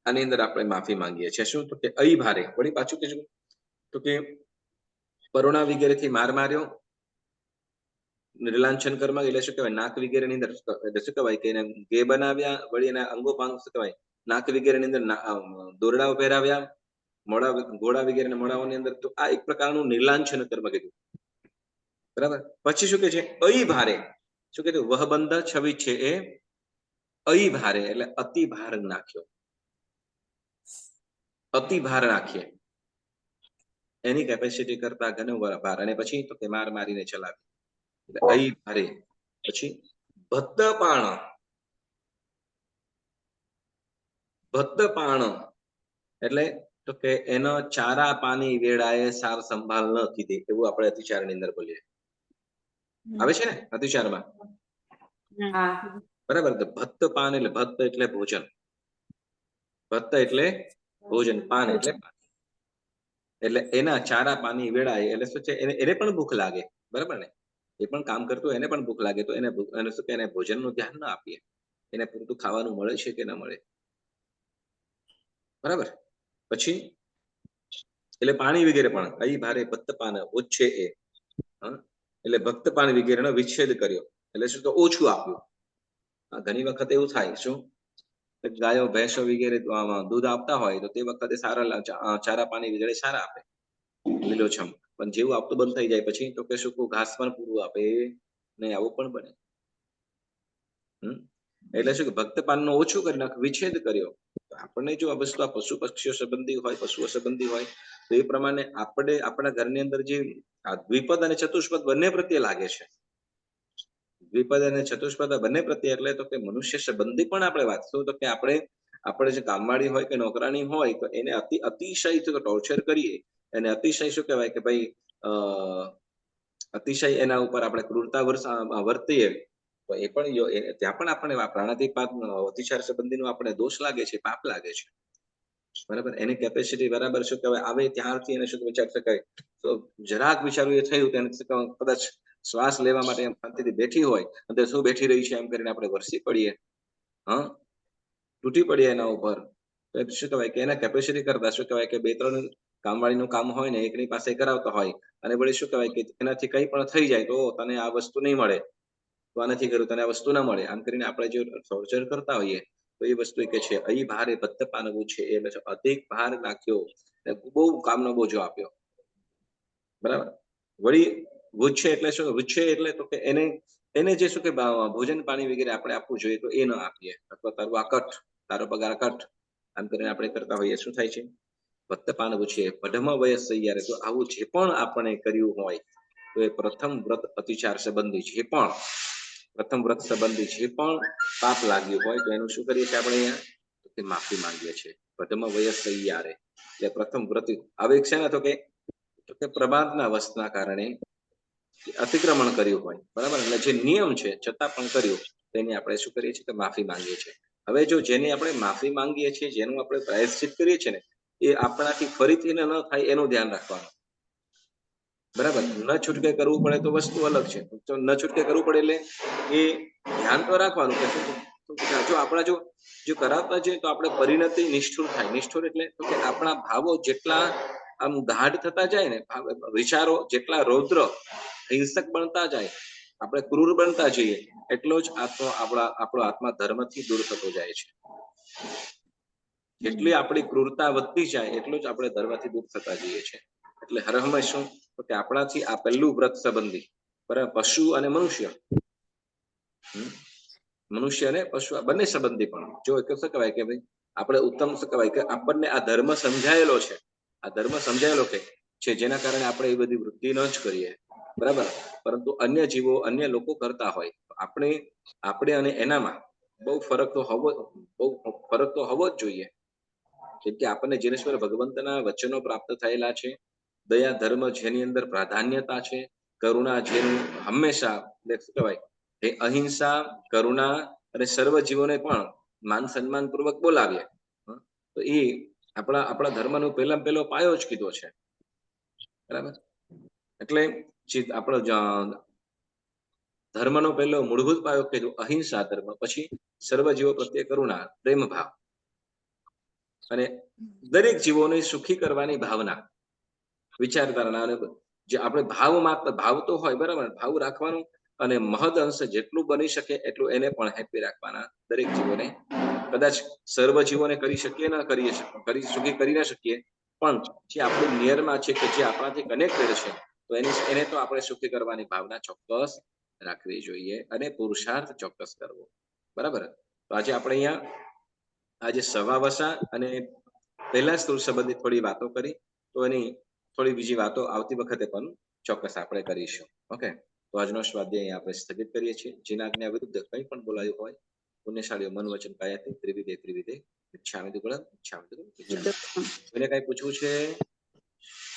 આની અંદર આપણે માફી માંગીએ છીએ. શું તો કે અહી ભારે, વળી પાછું કીધું તો કે પરોણા વગેરેથી માર માર્યો, નિર્લાંછન કર્મ એટલે શું કહેવાય નાક વગેરે ની અંદર શું કહેવાય કે એને ગે બનાવ્યા, વળી એના અંગોપાંગ શું કહેવાય નાક વગેરે ની અંદર દોરડાઓ પહેરાવ્યા, ઘોડા વગેરે મોઢાઓની અંદર, તો આ એક પ્રકારનું નિર્લાંછન કર્મ કીધું, બરાબર. પછી શું કે છે અહી ભારે, શું કીધું વહબંધ છવી છે એ અહી ભારે એટલે અતિ ભાર નાખ્યો, અતિ ભાર નાખીએ એની કેપેસિટી કરતા ઘણો ભાર, અને પછી તો કે માર મારીને ચલાવી એટલે અહી ભારે. પછી ભદ્દપાણ એટલે તો કે એનો ચારા પાણી વેળાએ સાર સંભાળ ન કીધી, એવું આપણે અતિચાર ની અંદર બોલીએ, આવે છે ને અતિચારમાં, બરાબર. ભદ્દપાન એટલે ભદ્દ એટલે ભોજન, ભદ્દ એટલે ભોજન, પાન એટલે એટલે એના ચારા પાણી વેળાએ એટલે શું છે એને પણ ભૂખ લાગે, બરાબર ને, એ પણ કામ કરતું એને પણ ભૂખ લાગે તો એને શું કે એને ભોજનનું ધ્યાન ના આપીએ, એને પૂરતું ખાવાનું મળે છે કે ના મળે, બરાબર. પછી એટલે પાણી વગેરે પણ અહીં ભારે ભક્તપાન ઓછે એ એટલે ભક્તપાન વગેરેનો વિચ્છેદ કર્યો એટલે શું તો ઓછું આપ્યું. ઘણી વખત એવું થાય શું ગાયો ભેંસો વગેરે દૂધ આપતા હોય તો તે વખતે સારા ચારા પાણી વગેરે સારા આપે લીલોછમ, પણ જેવું આપતું બંધ થઈ જાય પછી તો કે શું ઘાસ પણ પૂરું આપે નહીં, આવું પણ બને. એટલે શું કે ભક્તપાનનો ઓછું કરી નાખ, વિચ્છેદ કર્યો. આપણને જો આ વસ્તુ આ પશુ પક્ષીઓ સંબંધી હોય, પશુઓ સંબંધી હોય તો એ પ્રમાણે આપણે આપણા ઘરની અંદર જે દ્વિપદ અને ચતુષ્પદ બંને પ્રત્યે લાગે છે, દ્વિપદ અને ચતુષ્પદ બંને પ્રત્યે એટલે તો કે મનુષ્ય સંબંધી પણ આપણે વાત શું તો કે આપણે જે કામવાળી હોય કે નોકરાણી હોય તો એને અતિશય ટોર્ચર કરીએ, એને અતિશય શું કહેવાય કે ભાઈ અતિશય એના ઉપર આપણે ક્રૂરતા વર્તીએ તો એ પણ ત્યાં પણ આપણે પ્રાણાધિપાત અતિચાર સંબંધીનો આપણે દોષ લાગે છે, પાપ લાગે છે, બરાબર. એની કેપેસિટી બરાબર શું કહેવાય આવે ત્યારથી એને શું વિચાર શકાય તો જરાક વિચારવું એ થયું તેને કદાચ શ્વાસ લેવા માટે શાંતિથી બેઠી હોય અને શું બેઠી રહી છે એમ કરીને આપણે વરસી પડીએ, તૂટી પડીએ એના ઉપર, તો શું કહેવાય કે એના કેપેસિટી કરતા શું કહેવાય કે 2-3 કામવાળીનું કામ હોય ને એકની પાસે કરાવતા હોય અને વળી શું કહેવાય કે એનાથી કંઈ પણ થઈ જાય તો તને આ વસ્તુ નહીં મળે, તો આ નથી કર્યું તને આ વસ્તુ ના મળે, આમ કરીને આપણે જો ટોર્ચર કરતા હોઈએ તો એ વસ્તુ કે છે અહીં ભારે બદ્ધ પાનવું છે એટલે અધિક ભાર નાખ્યો, બહુ કામનો બોજો આપ્યો, બરાબર. વળી વૃક્ષે એટલે શું? વૃક્ષે એટલે તો કે એને જે શું કે ભોજન પાણી વગેરે આપણે આપવું જોઈએ તો એ ન આપીએ, અથવા તારું આ કટ, તારો પગાર કટ, આમ કરીને આપણે કરતા હોઈએ, શું થાય છે? ભક્ત પાનવું છે પઢમ વયસ તૈયારે. તો આવું જે પણ આપણે કર્યું હોય તો એ પ્રથમ વ્રત અતિચાર સંબંધી જે પણ પ્રથમ વ્રત સંબંધી જે પણ પાપ લાગ્યું હોય તો એનું શું કરીએ છીએ આપણે અહીંયા? તો કે માફી માંગીએ છીએ. પઢમ વયસ તૈયારે એટલે પ્રથમ વ્રત આવે છે ને, તો કે પ્રમાદના વશના કારણે અતિક્રમણ કર્યું હોય, બરાબર, એટલે જે નિયમ છે છતાં પણ કર્યું તેની આપણે શું કરીએ છીએ કે માફી માંગીએ છીએ. હવે જો જેની આપણે માફી માંગીએ છીએ, જેનું આપણે પ્રાયશ્ચિત કરીએ છીએ ને, એ આપણાથી ફરીથી ન થાય એનું ધ્યાન રાખવાનું, બરાબર. ન છૂટકે કરવું પડે તો વસ્તુ અલગ છે, તો ન છૂટકે કરવું પડે એટલે એ ધ્યાન તો રાખવાનું કે જો આપણા જો કરાવતા જઈએ તો આપણે પરિણતિ નિષ્ઠુર થાય. નિષ્ઠુર એટલે તો કે આપણા ભાવો જેટલા આમ ગાઢ થતા જાય ને, વિચારો જેટલા રૌદ્ર હિંસક બનતા જાય, આપણે ક્રૂર બનતા જઈએ, એટલો જ આપણો આત્મા ધર્મથી દૂર થતો જાય છે. જેટલી આપણી ક્રૂરતા વધતી જાય એટલું જ આપણે ધર્મથી દૂર થતા જઈએ છીએ. એટલે હર હંમેશ શું તો કે આપણાથી આ પહેલું વ્રત સંબંધી, બરાબર, પશુ અને મનુષ્ય, મનુષ્ય અને પશુ બંને સંબંધી પણ જો શું કહેવાય કે ભાઈ આપણે ઉત્તમ શું કહેવાય કે આપણને આ ધર્મ સમજાયેલો છે, આ ધર્મ સમજાયેલો છે જેના કારણે આપણે એ બધી વૃત્તિ ન જ કરીએ, બરાબર. પરંતુ અન્ય જીવો, અન્ય લોકો કરતા હોય આપણે અને એનામાં બહુ ફરક તો હોવો જ જોઈએ. કેમ કે આપણને જીનેશ્વર ભગવંતના વચનો પ્રાપ્ત થયેલા છે, દયા ધર્મ જેની અંદર પ્રાધાન્યતા છે, કરુણા જેનું હંમેશા શું કહેવાય એ અહિંસા, કરુણા અને સર્વ જીવોને પણ માન સન્માન પૂર્વક બોલાવીએ, તો એ આપણા ધર્મનો પહેલો પાયો જ કીધો છે, બરાબર. એટલે આપણો ધર્મનો પહેલો મૂળભૂત પાયો કીધું અહિંસા ધર્મ, પછી સર્વ જીવો પ્રત્યે કરુણા, પ્રેમ ભાવ અને દરેક જીવોને સુખી કરવાની ભાવના, વિચારધારણા. અને જે આપણે ભાવ તો હોય, બરાબર, ભાવ રાખવાનું અને મહદ અંશ જેટલું બની શકે એટલું એને પણ હેપી રાખવાના. દરેક જીવોને કદાચ સર્વ જીવોને કરી શકીએ ન સુખી કરી ના શકીએ, પણ જે આપણું નિયરમાં છે કે જે આપણાથી કનેક્ટેડ છે તો એને તો આપણે સુખી કરવાની ભાવના ચોક્કસ રાખવી જોઈએ અને પુરુષાર્થ ચોક્કસ કરવો, બરાબર. તો આજે આપણે અહીંયા આજે સવાવસા અને પહેલા સ્થૂળ સંબંધિત થોડી વાતો કરી, તો એની થોડી બીજી વાતો આવતી વખતે પણ ચોક્કસ આપણે કરીશું. ઓકે, તો આજનો સ્વાધ્યાય આપણે સ્થગિત કરીએ છીએ. જેના આજ્ઞા વિરુદ્ધ કંઈ પણ બોલાયું હોય, પુણ્યશાળીઓ મન વચન કાયાથી ત્રિવિધે ઇચ્છામિ દુક્કડમ ઇચ્છામિ. એને કઈ પૂછવું છે?